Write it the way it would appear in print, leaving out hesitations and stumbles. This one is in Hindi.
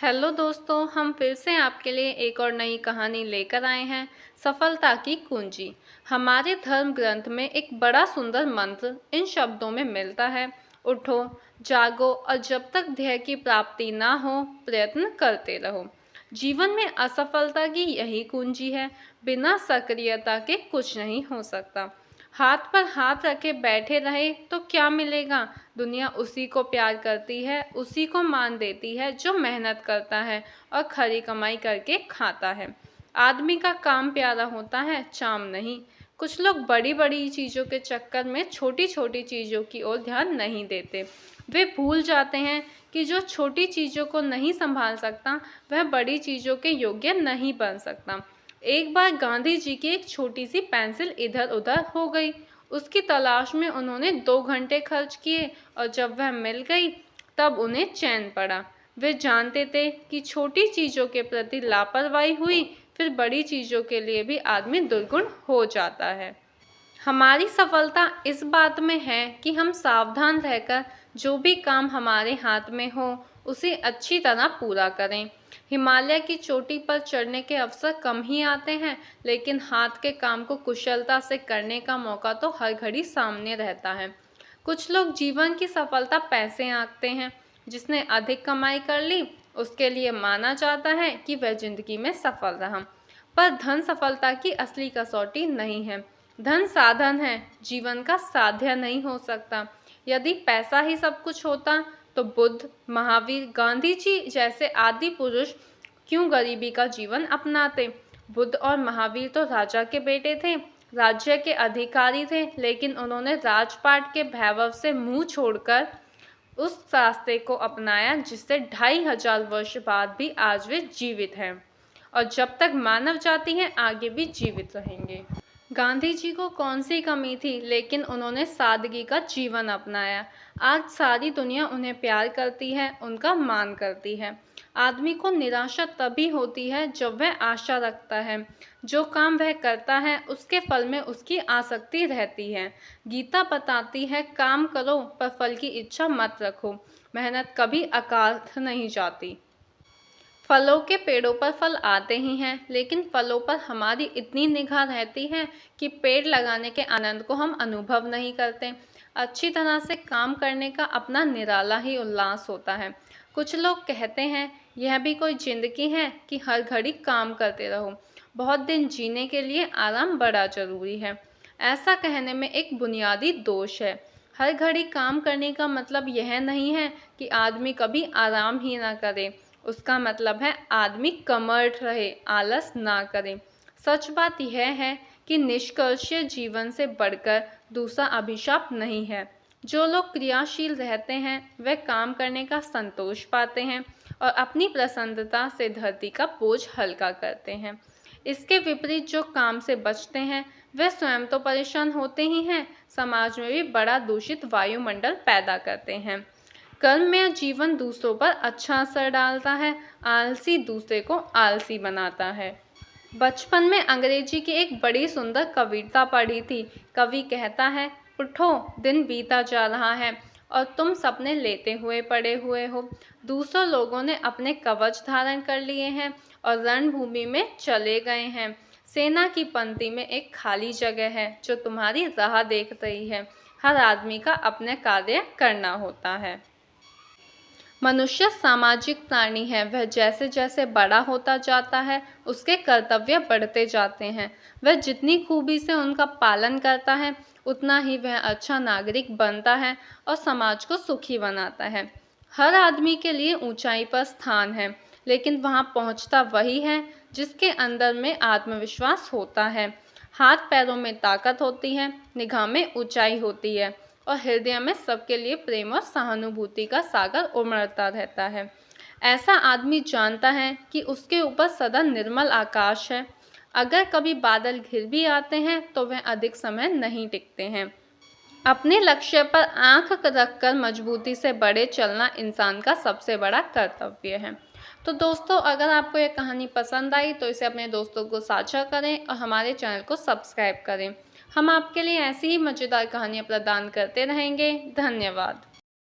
हेलो दोस्तों, हम फिर से आपके लिए एक और नई कहानी लेकर आए हैं। सफलता की कुंजी। हमारे धर्म ग्रंथ में एक बड़ा सुंदर मंत्र इन शब्दों में मिलता है। उठो, जागो और जब तक ध्येय की प्राप्ति ना हो प्रयत्न करते रहो। जीवन में असफलता की यही कुंजी है। बिना सक्रियता के कुछ नहीं हो सकता। हाथ पर हाथ रखे बैठे रहे तो क्या मिलेगा। दुनिया उसी को प्यार करती है, उसी को मान देती है जो मेहनत करता है और खरी कमाई करके खाता है। आदमी का काम प्यारा होता है, चाम नहीं। कुछ लोग बड़ी बड़ी चीज़ों के चक्कर में छोटी छोटी चीज़ों की ओर ध्यान नहीं देते। वे भूल जाते हैं कि जो छोटी चीज़ों को नहीं संभाल सकता वह बड़ी चीज़ों के योग्य नहीं बन सकता। एक बार गांधी जी की एक छोटी सी पेंसिल इधर उधर हो गई। उसकी तलाश में उन्होंने 2 घंटे खर्च किए और जब वह मिल गई तब उन्हें चैन पड़ा। वे जानते थे कि छोटी चीज़ों के प्रति लापरवाही हुई फिर बड़ी चीज़ों के लिए भी आदमी दुर्गुण हो जाता है। हमारी सफलता इस बात में है कि हम सावधान रहकर जो भी काम हमारे हाथ में हो उसे अच्छी तरह पूरा करें। हिमालय की चोटी पर चढ़ने के अवसर कम ही आते हैं, लेकिन हाथ के काम को कुशलता से करने का मौका तो हर घड़ी सामने रहता है। कुछ लोग जीवन की सफलता पैसे आंकते हैं। जिसने अधिक कमाई कर ली उसके लिए माना जाता है कि वह जिंदगी में सफल रहा। पर धन सफलता की असली कसौटी नहीं है। धन साधन है, जीवन का साध्य नहीं हो सकता। यदि पैसा ही सब कुछ होता तो बुद्ध, महावीर, गांधी जी जैसे आदि पुरुष क्यों गरीबी का जीवन अपनाते। बुद्ध और महावीर तो राजा के बेटे थे, राज्य के अधिकारी थे, लेकिन उन्होंने राजपाट के वैभव से मुंह छोड़कर उस रास्ते को अपनाया जिससे 2500 वर्ष बाद भी आज वे जीवित हैं और जब तक मानव जाति है आगे भी जीवित रहेंगे। गांधी जी को कौन सी कमी थी, लेकिन उन्होंने सादगी का जीवन अपनाया। आज सारी दुनिया उन्हें प्यार करती है, उनका मान करती है। आदमी को निराशा तभी होती है जब वह आशा रखता है। जो काम वह करता है उसके फल में उसकी आसक्ति रहती है। गीता बताती है, काम करो पर फल की इच्छा मत रखो। मेहनत कभी अकार्थ नहीं जाती। फलों के पेड़ों पर फल आते ही हैं, लेकिन फलों पर हमारी इतनी निगाह रहती है कि पेड़ लगाने के आनंद को हम अनुभव नहीं करते। अच्छी तरह से काम करने का अपना निराला ही उल्लास होता है। कुछ लोग कहते हैं यह भी कोई जिंदगी है कि हर घड़ी काम करते रहो। बहुत दिन जीने के लिए आराम बड़ा जरूरी है। ऐसा कहने में एक बुनियादी दोष है। हर घड़ी काम करने का मतलब यह नहीं है कि आदमी कभी आराम ही ना करे। उसका मतलब है आदमी कर्मठ रहे, आलस ना करे। सच बात यह है कि निष्कर्षीय जीवन से बढ़कर दूसरा अभिशाप नहीं है। जो लोग क्रियाशील रहते हैं वे काम करने का संतोष पाते हैं और अपनी प्रसन्नता से धरती का बोझ हल्का करते हैं। इसके विपरीत जो काम से बचते हैं वे स्वयं तो परेशान होते ही हैं, समाज में भी बड़ा दूषित वायुमंडल पैदा करते हैं। कर्ममय जीवन दूसरों पर अच्छा असर डालता है, आलसी दूसरे को आलसी बनाता है। बचपन में अंग्रेजी की एक बड़ी सुंदर कविता पढ़ी थी। कवि कहता है, उठो, दिन बीता जा रहा है और तुम सपने लेते हुए पड़े हुए हो। दूसरों लोगों ने अपने कवच धारण कर लिए हैं और रणभूमि में चले गए हैं। सेना की पंक्ति में एक खाली जगह है जो तुम्हारी राह देख रही है। हर आदमी का अपने कार्य करना होता है। मनुष्य सामाजिक प्राणी है। वह जैसे जैसे बड़ा होता जाता है उसके कर्तव्य बढ़ते जाते हैं। वह जितनी खूबी से उनका पालन करता है उतना ही वह अच्छा नागरिक बनता है और समाज को सुखी बनाता है। हर आदमी के लिए ऊंचाई पर स्थान है, लेकिन वहां पहुंचता वही है जिसके अंदर में आत्मविश्वास होता है। हाथ पैरों में ताकत होती है, निगाह में ऊंचाई होती है और हृदय में सबके लिए प्रेम और सहानुभूति का सागर उमड़ता रहता है। ऐसा आदमी जानता है कि उसके ऊपर सदा निर्मल आकाश है। अगर कभी बादल घिर भी आते हैं तो वह अधिक समय नहीं टिकते हैं। अपने लक्ष्य पर आंख रखकर मजबूती से बढ़े चलना इंसान का सबसे बड़ा कर्तव्य है। तो दोस्तों, अगर आपको यह कहानी पसंद आई तो इसे अपने दोस्तों को साझा करें और हमारे चैनल को सब्सक्राइब करें। हम आपके लिए ऐसी ही मज़ेदार कहानियाँ प्रदान करते रहेंगे। धन्यवाद।